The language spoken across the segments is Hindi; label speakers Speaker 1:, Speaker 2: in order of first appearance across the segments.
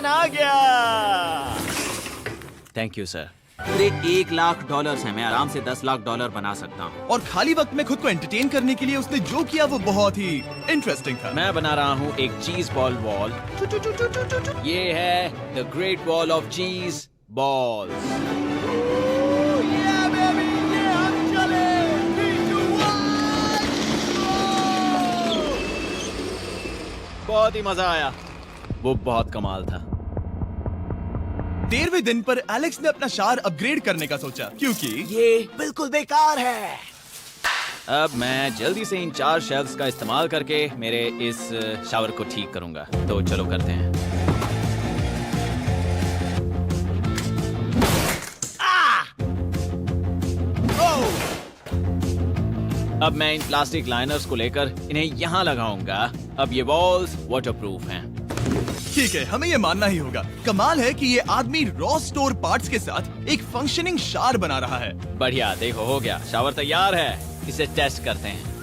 Speaker 1: आ गया।
Speaker 2: Thank you sir. पूरे $1,00,000 है, मैं आराम से $10,00,000 बना सकता हूँ।
Speaker 3: और खाली वक्त में खुद को एंटरटेन करने के लिए उसने जो किया वो बहुत ही इंटरेस्टिंग था।
Speaker 2: मैं बना रहा हूँ एक चीज बॉल वॉल। ये है द ग्रेट वॉल ऑफ चीज बॉल्स। बहुत ही मजा आया, वो बहुत कमाल था।
Speaker 3: 13वें दिन पर एलेक्स ने अपना शार अपग्रेड करने का सोचा, क्योंकि
Speaker 1: ये बिल्कुल बेकार है।
Speaker 2: अब मैं जल्दी से इन 4 शेल्फ्स का इस्तेमाल करके मेरे इस शावर को ठीक करूंगा। तो चलो करते हैं। अब मैं इन प्लास्टिक लाइनर्स को लेकर इन्हें यहाँ लगाऊंगा। अब ये वॉल्स वाटरप्रूफ हैं।
Speaker 3: ठीक है, हमें ये मानना ही होगा। कमाल है कि ये आदमी रॉ स्टोर पार्ट्स के साथ एक फंक्शनिंग शार बना रहा है।
Speaker 2: बढ़िया, देखो हो गया, शावर तैयार है। इसे टेस्ट करते हैं।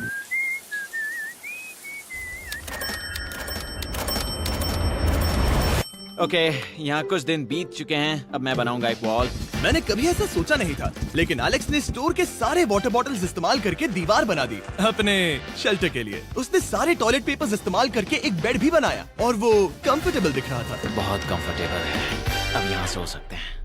Speaker 2: ओके, यहाँ कुछ दिन बीत चुके हैं। अब मैं बनाऊंगा एक वॉल।
Speaker 3: मैंने कभी ऐसा सोचा नहीं था, लेकिन एलेक्स ने स्टोर के सारे वाटर बॉटल्स इस्तेमाल करके दीवार बना दी अपने शेल्टर के लिए। उसने सारे टॉयलेट पेपर्स इस्तेमाल करके एक बेड भी बनाया और वो कंफर्टेबल दिख रहा था।
Speaker 2: बहुत कंफर्टेबल है। अब यहाँ सो सकते हैं।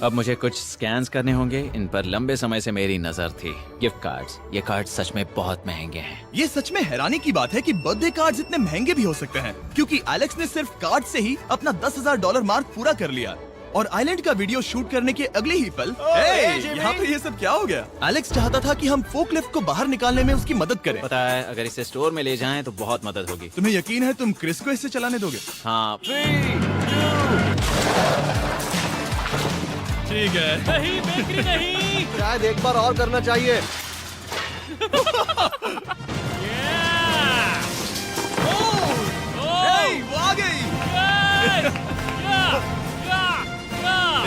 Speaker 2: अब मुझे कुछ स्कैन्स करने होंगे। इन पर लंबे समय से मेरी नजर थी। Gift cards. ये कार्ड सच में बहुत महंगे हैं।
Speaker 3: ये सच में हैरानी की बात है कि बर्थडे कार्ड्स इतने महंगे भी हो सकते हैं, क्योंकि एलेक्स ने सिर्फ कार्ड से ही अपना $10,000 मार्क पूरा कर लिया। और आइलैंड का वीडियो शूट करने के अगले ही पल यहाँ पे ये सब क्या हो गया? एलेक्स चाहता था कि हम फोकलिफ्ट को बाहर निकालने में उसकी मदद करें।
Speaker 2: पता है, अगर इसे स्टोर में ले जाएं तो बहुत मदद होगी।
Speaker 3: तुम्हें यकीन है तुम क्रिस को इससे चलाने दोगे?
Speaker 2: हाँ।
Speaker 3: ठीक है।
Speaker 1: नहीं बेकरी नहीं।
Speaker 4: शायद एक बार और करना चाहिए।
Speaker 3: वो आ गई।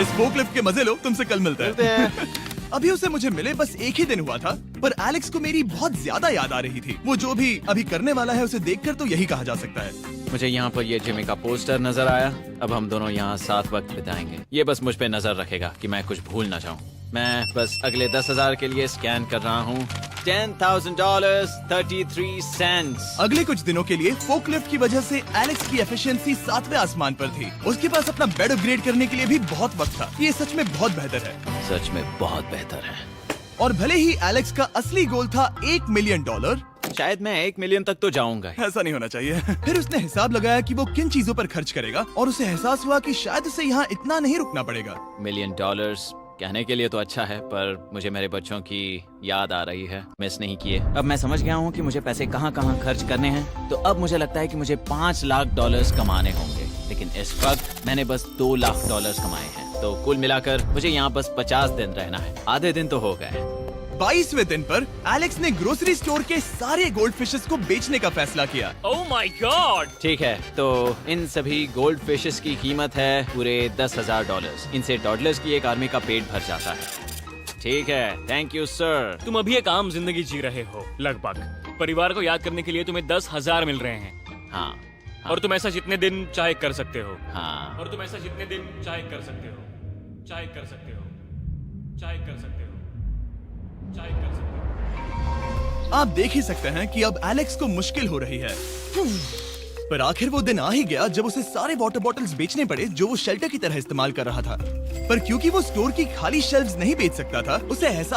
Speaker 3: इस फोकलिफ्ट के मजे लो, तुमसे कल मिलते हैं। अभी उसे मुझे मिले बस एक ही दिन हुआ था, पर एलेक्स को मेरी बहुत ज्यादा याद आ रही थी। वो जो भी अभी करने वाला है उसे देखकर तो यही कहा जा सकता है।
Speaker 2: मुझे यहाँ पर ये जिमी का पोस्टर नजर आया। अब हम दोनों यहाँ साथ वक्त बिताएंगे। ये बस मुझ पे नजर रखेगा कि मैं कुछ भूल ना जाऊँ। मैं बस अगले 10,000 के लिए स्कैन कर रहा हूँ। $10,000 33 सेंट्स।
Speaker 3: अगले कुछ दिनों के लिए फोकलिफ्ट की वजह से एलेक्स की एफिशिएंसी 7वें आसमान पर थी। उसके पास अपना बेड अपग्रेड करने के लिए भी बहुत वक्त था। ये सच में बहुत बेहतर है।
Speaker 2: सच में बहुत बेहतर है।
Speaker 3: और भले ही एलेक्स का असली गोल था $1 मिलियन,
Speaker 2: शायद मैं 1 मिलियन तक तो जाऊंगा।
Speaker 3: ऐसा नहीं होना चाहिए। फिर उसने हिसाब लगाया कि वो किन चीजों पर खर्च करेगा और उसे एहसास हुआ कि शायद उसे यहाँ इतना नहीं रुकना पड़ेगा।
Speaker 2: $1 मिलियन कहने के लिए तो अच्छा है, पर मुझे मेरे बच्चों की याद आ रही है, मिस नहीं किए। अब मैं समझ गया हूँ कि मुझे पैसे कहाँ कहाँ खर्च करने हैं। तो अब मुझे लगता है कि मुझे $5,00,000 कमाने होंगे, लेकिन इस वक्त मैंने बस $2,00,000 कमाए हैं। तो कुल मिलाकर मुझे यहाँ बस 50 दिन रहना है। आधे दिन तो हो गए।
Speaker 3: 22वें दिन पर एलेक्स ने ग्रोसरी स्टोर के सारे गोल्ड फिशेस को बेचने का फैसला किया।
Speaker 1: Oh my God.
Speaker 2: ठीक है, तो इन सभी गोल्ड फिशेस की कीमत है पूरे $10,000। इनसे टॉडलर्स की एक आर्मी का पेट भर जाता है। ठीक है, थैंक यू सर।
Speaker 1: तुम अभी एक आम जिंदगी जी रहे हो लगभग। परिवार को याद करने के लिए तुम्हें 10,000 मिल रहे हैं।
Speaker 2: हाँ।
Speaker 1: और तुम ऐसा जितने दिन चाहे कर सकते हो।
Speaker 2: हाँ।
Speaker 1: और तुम ऐसा जितने दिन चाहे कर सकते हो। चाहे कर सकते हो। चाहे कर सकते हो। चाहे कर सकते हो।
Speaker 3: आप देख ही सकते हैं कि अब एलेक्स को मुश्किल हो रही है। पर आखिर वो दिन आ ही गया जब उसे सारे वाटर बॉटल्स बेचने पड़े जो वो शेल्टर की तरह इस्तेमाल कर रहा था। पर क्योंकि वो स्टोर की खाली शेल्फ्स नहीं बेच सकता था, उसे एहसास